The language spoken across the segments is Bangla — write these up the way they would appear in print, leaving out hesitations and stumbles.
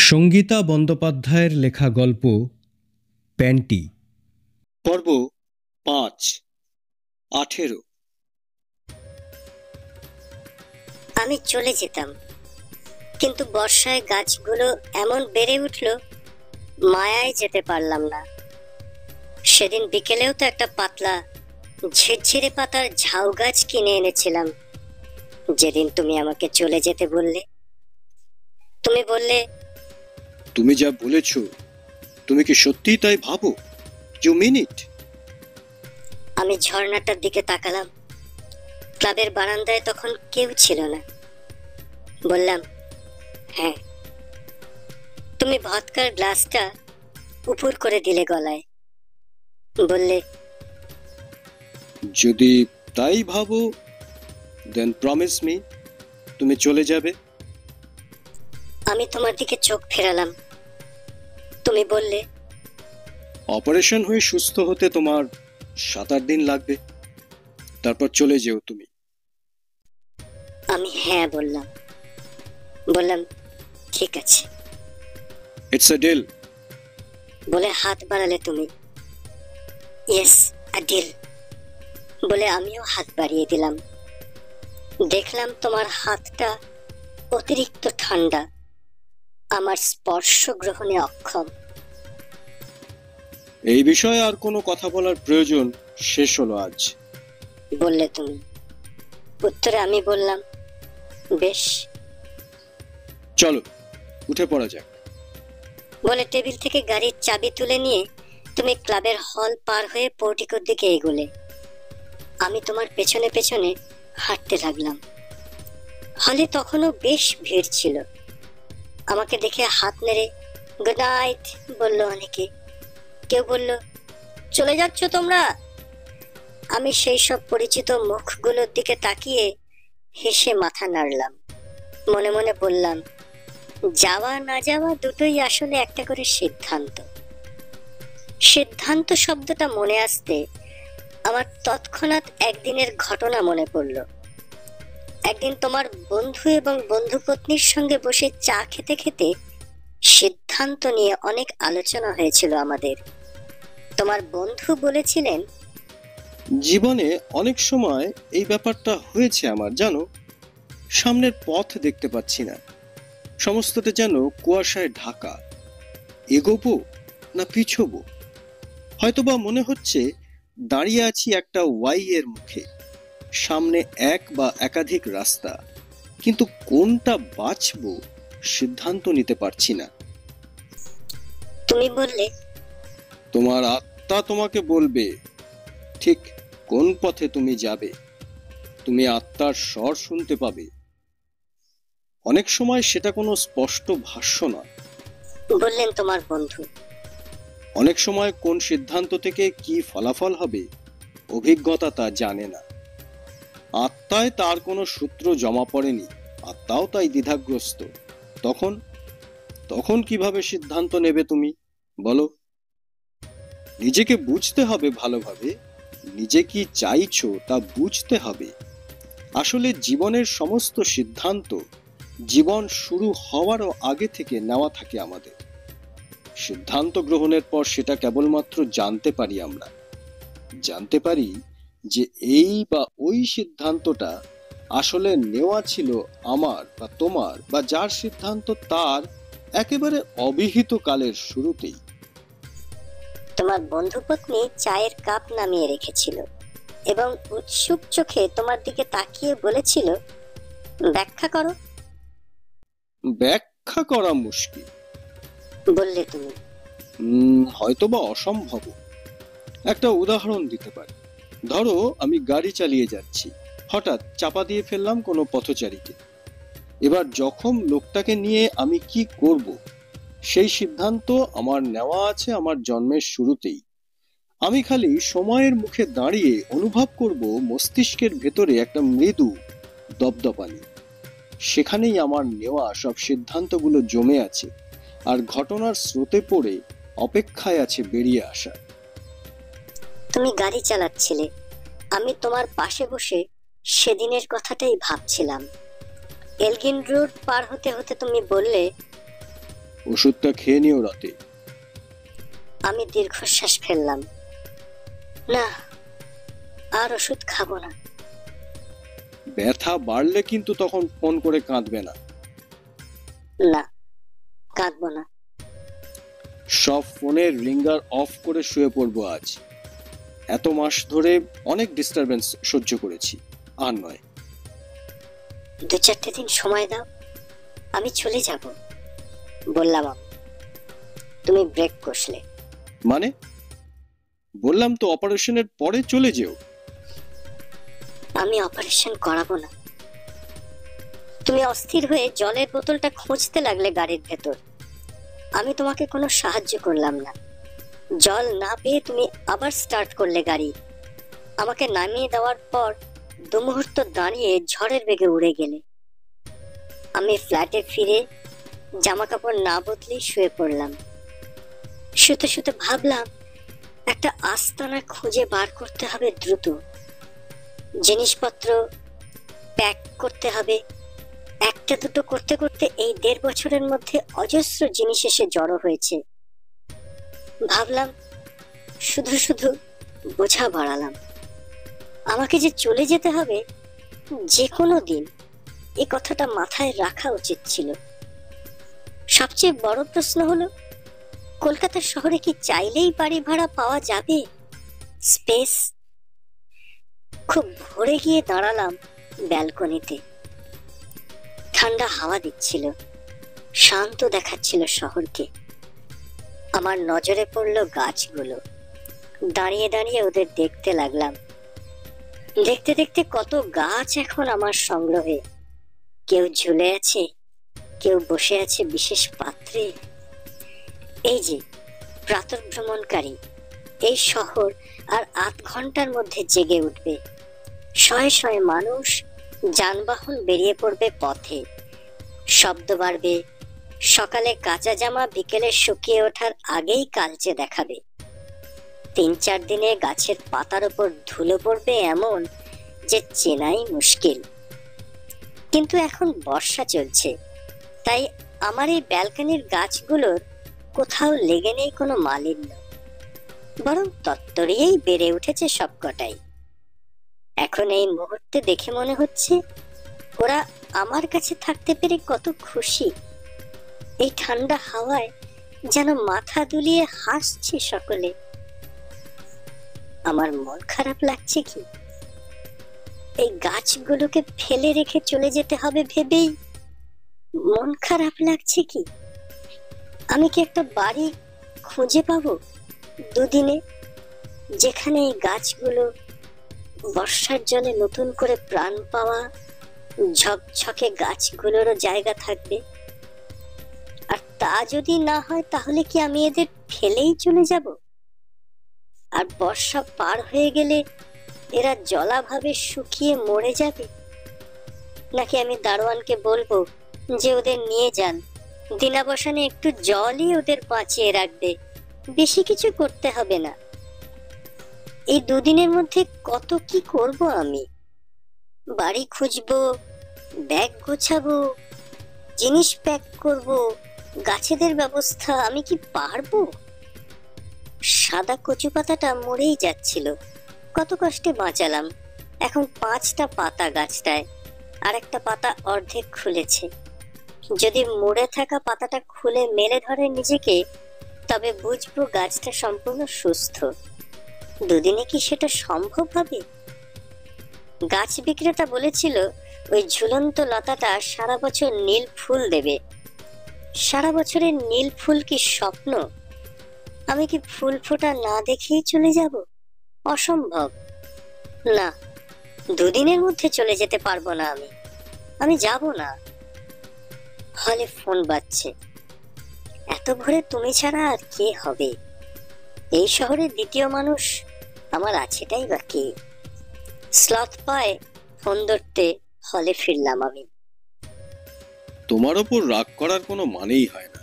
সঙ্গীতা বন্দ্যোপাধ্যায়ের লেখা গল্প প্যান্টি, পর্ব ৫, ১৮। আমি চলে যেতাম, কিন্তু বর্ষায় গাছগুলো এমন বেড়ে উঠল, মায়ায় যেতে পারলাম না। সেদিন বিকেলেও তো একটা পাতলা ঝিরঝিরে পাতার ঝাউ গাছ কিনে এনেছিলাম, যেদিন তুমি আমাকে চলে যেতে বললে। তুমি বললে, তুমি যা বলেছ তুমি কি সত্যিই তাই ভাবো? ইউ মিন ইট? আমি ঝর্ণাটার দিকে তাকালাম। ক্লাবের বারান্দায় তখন কেউ ছিল না। বললাম, হ্যাঁ। তুমি ভদকার গ্লাসটা উপর করে দিলে গলায়। বললে, যদি তাই ভাবো দেন প্রমিস মি তুমি চলে যাবে। আমি তোমার দিকে চোখ ফেরালাম। তুমি বললে, অপারেশন হয়ে সুস্থ হতে তোমার ৭-৮ দিন লাগবে, তারপর চলে যেও তুমি। আমি হ্যাঁ বললাম। বললাম, ঠিক আছে। It's a deal. বলে হাত বাড়ালে তুমি। ইয়েস, আ ডিল বলে আমিও হাত বাড়িয়ে দিলাম। দেখলাম তোমার হাতটা অতিরিক্ত ঠান্ডা, আমার স্পর্শ গ্রহণে অক্ষম। এই বিষয়ে আর কোনো কথা বলার প্রয়োজন শেষ হলো আজ, বললে তুমি। উত্তরে আমি বললাম, বেশ। চলো উঠে পড়া যাক। বলে টেবিল থেকে গাড়ির চাবি তুলে নিয়ে তুমি ক্লাবের হল পার হয়ে পোর্টিকোর দিকে এগোলে। আমি তোমার পেছনে পেছনে হাঁটতে লাগলাম। হলে তখনও বেশ ভিড় ছিল। আমাকে দেখে হাত নেড়ে গুড নাইট বলল অনেকে। কেউ বলল, চলে যাচ্ছ তোমরা? আমি সেই সব পরিচিত মুখগুলোর দিকে তাকিয়ে হেসে মাথা নাড়লাম। মনে মনে বললাম, যাওয়া না যাওয়া দুটোই আসলে একটা করে সিদ্ধান্ত। সিদ্ধান্ত শব্দটা মনে আসতে আমার তৎক্ষণাৎ একদিনের ঘটনা মনে পড়ল। একদিন তোমার বন্ধু এবং বন্ধুপত্নীর সঙ্গে বসে চা খেতে খেতে সিদ্ধান্ত নিয়ে অনেক আলোচনা হয়েছিল আমাদের। তোমার বন্ধু বলেছিলেন, জীবনে অনেক সময় এই ব্যাপারটা হয়েছে আমার, জানো, সামনের পথ দেখতে পাচ্ছি না, সমস্তটা যেন কুয়াশায় ঢাকা। এগোবো না পিছবো? হয়তোবা মনে হচ্ছে দাঁড়িয়ে আছি একটা ওয়াই এর মুখে, সামনে এক বা একাধিক রাস্তা, কিন্তু কোনটা বাছবো সিদ্ধান্ত নিতে পারছি না। তুমি বললে, তোমার আত্মা তোমাকে বলবে ঠিক কোন পথে তুমি যাবে। তুমি আত্মার স্বর শুনতে পাবে। অনেক সময় সেটা কোনো স্পষ্ট ভাষ্য নয়, বললেন তোমার বন্ধু। অনেক সময় কোন সিদ্ধান্ত থেকে কি ফলাফল হবে অভিজ্ঞতা তা জানে না। আত্মায় তার কোনো সূত্র জমা পড়েনি, আত্মাও তাই দ্বিধাগ্রস্ত। তখন তখন কিভাবে সিদ্ধান্ত নেবে তুমি বলো? নিজেকে বুঝতে হবে ভালোভাবে, নিজে কি চাইছো তা বুঝতে হবে। আসলে জীবনের সমস্ত সিদ্ধান্ত জীবন শুরু হওয়ারও আগে থেকে নেওয়া থাকে আমাদের। সিদ্ধান্ত গ্রহণের পর সেটা কেবলমাত্র জানতে পারি আমরা, জানতে পারি যে এই বা ওই সিদ্ধান্তটা আসলে নেওয়া ছিল আমার বা তোমার বা যার সিদ্ধান্ত তার একেবারে অবিহিত কালের শুরুতেই। তোমার বন্ধুপত্নী চায়ের কাপ নামিয়ে রেখেছিল এবং উৎসুক চোখে তোমার দিকে তাকিয়ে বলেছিল, ব্যাখ্যা করো। ব্যাখ্যা করা মুশকিল, বললে তুমি। হয়তোবা অসম্ভব। একটা উদাহরণ দিতে পারি। ধরো আমি গাড়ি চালিয়ে যাচ্ছি, হঠাৎ চাপা দিয়ে ফেললাম কোনো পথচারীকে। এবার যখন লোকটাকে নিয়ে আমি কি করব সেই সিদ্ধান্ত আমার নেওয়া আছে আমার জন্মের শুরুতেই। আমি খালি সময়ের মুখে দাঁড়িয়ে অনুভব করব মস্তিষ্কের ভেতরে একটা মৃদু দপদপানি। সেখানেই আমার নেওয়া সব সিদ্ধান্তগুলো জমে আছে আর ঘটনার স্রোতে পড়ে অপেক্ষায় আছে বেরিয়ে আসা। তুমি গাড়ি চালাচ্ছিলে, আমি তোমার পাশে বসে সেদিনের কথাটাই ভাবছিলাম। এলগিন রোড পার হতে হতে তুমি বললে, ওষুধটা খেয়ে নিও রাতে। আমি দীর্ঘশ্বাস ফেললাম। না, আর ওষুধ খাবো না। ব্যথা বাড়লে কিন্তু তখন ফোন করে কাঁদবে না। না, কাঁদবো না। সব ফোনের রিঙ্গার অফ করে শুয়ে পড়বো আজ। এত মাস ধরে অনেক ডিস্টারবেন্স সহ্য করেছি, আর নয়। 2-4 দিন সময় দাও, আমি চলে যাব, বললাম আমি। তুমি ব্রেক কষলে। মানে? বললাম তো অপারেশনের পরে চলে যেও। আমি অপারেশন করাবো না। তুমি অস্থির হয়ে জলের বোতলটা খুঁজতে লাগলে গাড়ির ভেতর। আমি তোমাকে কোনো সাহায্য করলাম না। জল না পেয়ে তুমি আবার স্টার্ট করলে গাড়ি। আমাকে নামিয়ে দেওয়ার পর 2 মুহূর্ত দাঁড়িয়ে ঝড়ের বেগে উড়ে গেলে। আমি ফ্ল্যাটে ফিরে জামা কাপড় না বদলে শুয়ে পড়লাম। শুতে শুতে ভাবলাম একটা আস্তানা খুঁজে বার করতে হবে দ্রুত। জিনিসপত্র প্যাক করতে হবে। একটা দুটো করতে করতে এই 1.5 বছরের মধ্যে অজস্র জিনিস এসে জড়ো হয়েছে। ভাবলাম শুধু শুধু বোঝা বাড়ালাম। আমাকে যে চলে যেতে হবে যে কোনো দিন, এই কথাটা মাথায় রাখা উচিত ছিল। সবচেয়ে বড় প্রশ্ন হলো, কলকাতা শহরে কি চাইলেই বাড়ি ভাড়া পাওয়া যাবে? স্পেস। খুব ভোরে গিয়ে দাঁড়ালাম ব্যালকনিতে। ঠান্ডা হাওয়া দিচ্ছিল, শান্ত দেখাচ্ছিল শহরকে। আমার নজরে পড়লো গাছগুলো। দাঁড়িয়ে দাঁড়িয়ে ওদের দেখতে লাগলাম। দেখতে দেখতে কত গাছ এখন আমার সংগ্রহে। কেউ ঝুলে আছে, কেউ বসে আছে বিশেষ পাত্রে। এই যে প্রাতঃভ্রমণকারী, এই শহর আর 8 ঘন্টার মধ্যে জেগে উঠবে। শয়ে শয়ে মানুষ, যানবাহন বেরিয়ে পড়বে পথে। শব্দ বাড়বে। সকালে কাঁচা জামা বিকেলে শুকিয়ে ওঠার আগেই কালচে দেখাবে। 3-4 দিনে গাছের পাতার উপর ধুলো পড়বে এমন যে চেনাই মুশকিল। কিন্তু এখন বর্ষা চলছে, তাই আমার এই ব্যালকনির গাছগুলোর কোথাও লেগে নেই কোনো মালিন্য, বরং তত্তরিয়েই বেড়ে উঠেছে সবকটাই। এখন এই মুহূর্তে দেখে মনে হচ্ছে ওরা আমার কাছে থাকতে পেরে কত খুশি। এই ঠান্ডা হাওয়ায় যেন মাথা দুলিয়ে হাসছে সকলে। আমার মন খারাপ লাগছে কি? এই গাছগুলোকে ফেলে রেখে চলে যেতে হবে ভেবেই মন খারাপ লাগছে কি? আমি কি একটা বাড়ি খুঁজে পাবো 2 দিনে, যেখানে এই গাছগুলো বর্ষার জলে নতুন করে প্রাণ পাওয়া ঝকঝকে গাছগুলোরও জায়গা থাকবে? আর তা যদি না হয়, তাহলে কি আমি এদের ফেলেই চলে যাব? আর বর্ষা পার হয়ে গেলে এরা জলাভাবে শুকিয়ে মরে যাবে? নাকি আমি দারোয়ানকে বলবো যে ওদের নিয়ে যান, দিনাবসানে একটু জলই ওদের বাঁচিয়ে রাখবে, বেশি কিছু করতে হবে না? এই 2 দিনের মধ্যে কত কি করব আমি। বাড়ি খুঁজবো, ব্যাগ গোছাবো, জিনিস প্যাক করব, গাছেদের ব্যবস্থা আমি কি পারবো? সাদা কচু পাতাটা মরেই যাচ্ছিল, কত কষ্টে বাঁচালাম। এখন 5টা পাতা গাছটায়, আর একটা পাতা অর্ধেক খুলেছে। যদি মরে থাকা পাতাটা খুলে মেলে ধরে নিজেকে, তবে বুঝবো গাছটা সম্পূর্ণ সুস্থ। 2 দিনে কি সেটা সম্ভব হবে? গাছ বিক্রেতা বলেছিল ওই ঝুলন্ত লতাটা সারা বছর নীল ফুল দেবে। সারা বছরের নীল ফুল কি স্বপ্ন? আমি কি ফুল ফোটা না দেখেই চলে যাব? অসম্ভব। না, 2 দিনের মধ্যে চলে যেতে পারবো না আমি যাব না। হলে ফোন বাজছে। এত ভোরে তুমি ছাড়া আর কে হবে? এই শহরে দ্বিতীয় মানুষ আমার আছেটাই বা কে? স্লথ পায়ে ফোন ধরতে হলে ফিরলাম আমি। তোমার ওপর রাগ করার কোনো মানেই হয় না।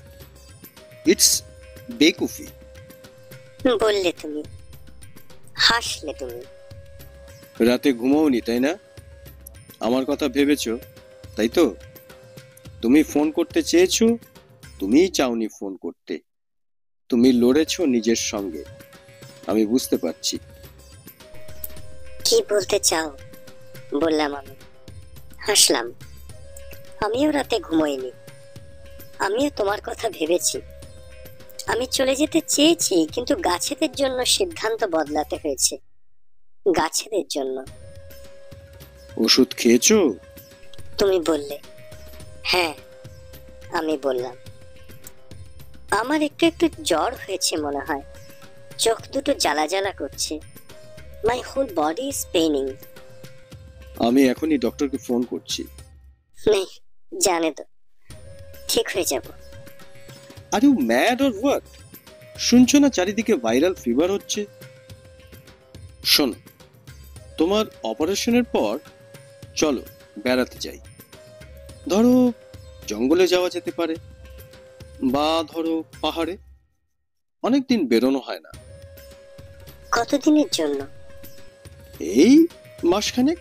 ইটস বেকুফি। বললে তুমি, হাসলে তুমি। রাতে ঘুমাওনি তাই না? আমার কথা ভেবেছো তাই তো? তুমি ফোন করতে চেয়েছো, তুমিই চাওনি ফোন করতে। তুমি লড়েছো নিজের সঙ্গে, আমি বুঝতে পারছি। কি বলতে চাও? বললাম আমি। হাসলাম। আমিও রাতে ঘুমোইনি। আমিও তোমার কথা ভেবেছি। আমি চলে যেতে চেয়েছি, কিন্তু গাছেদের জন্য সিদ্ধান্ত বদলাতে হয়েছে। গাছেদের জন্য। ওষুধ খেয়েছো? তুমি বললে। হ্যাঁ, আমি বললাম। আমার একটু একটু জ্বর হয়েছে মনে হয়। চোখ দুটো জ্বালা জ্বালা করছে। My whole body is paining. আমি এখনই ডক্টরকে ফোন করছি। নেই, জানে তো, ঠিক হয়ে যাব। Are you mad or what? শুনছো না চারিদিকে ভাইরাল ফিভার হচ্ছে? শোনো, তোমার অপারেশনের পর চলো বেড়াতে যাই। ধরো জঙ্গলে যাওয়া যেতে পারে, বা ধরো পাহাড়ে। অনেকদিন বেরোনো হয় না। কতদিনের জন্য? এই মাসখানেক।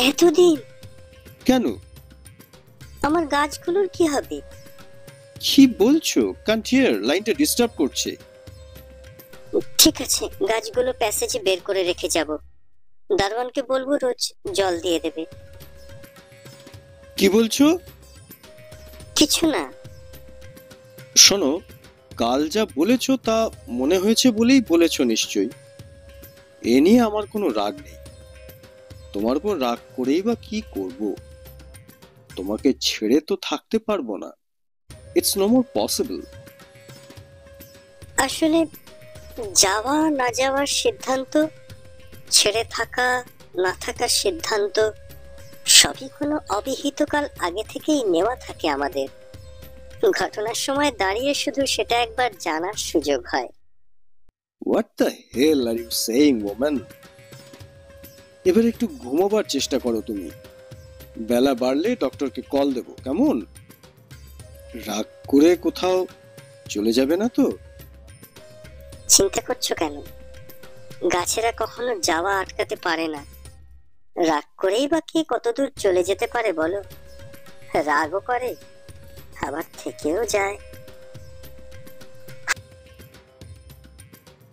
এতদিন? কেন? আমার গাছগুলোর কি হবে? কি বলছো? কান্ট হিয়ার, লাইনটা ডিস্টার্ব করছে। ঠিক আছে, গাছগুলো প্যাসেজে বের করে রেখে যাব। দারোয়ানকে বলবো রোজ জল দিয়ে দেবে। কি বলছো? কিছু না। শোনো, কাল যা বলেছো তা মনে হয়েছে বলেই বলেছো নিশ্চয়ই। এ নিয়ে আমার কোনো রাগ নেই। তোমার উপর রাগ করেই বা কি করব? তোমাকে ছেড়ে তো থাকতে পারবো না। It's no more possible. আসলে যাওয়া না যাওয়ার সিদ্ধান্ত, ছেড়ে থাকা না থাকার সিদ্ধান্ত, সবই কোনো অবিহিত কাল আগে থেকেই নেওয়া থাকে আমাদের। ঘটনার সময় দাঁড়িয়ে শুধু সেটা একবার জানার সুযোগ হয়। What the hell are you saying woman? এবার একটু ঘুমোবার চেষ্টা করো তুমি। বেলা বাড়লে ডক্টরকে কল দেবো, কেমন? রাগ করে কোথাও চলে যাবে না তো? চিন্তা করছো কেন? গাছেরা কখনো যাওয়া আটকাতে পারে না। রাগ করেই বা কে কতদূর চলে যেতে পারে বলো? রাগও করে, আবার থেকেও যায়।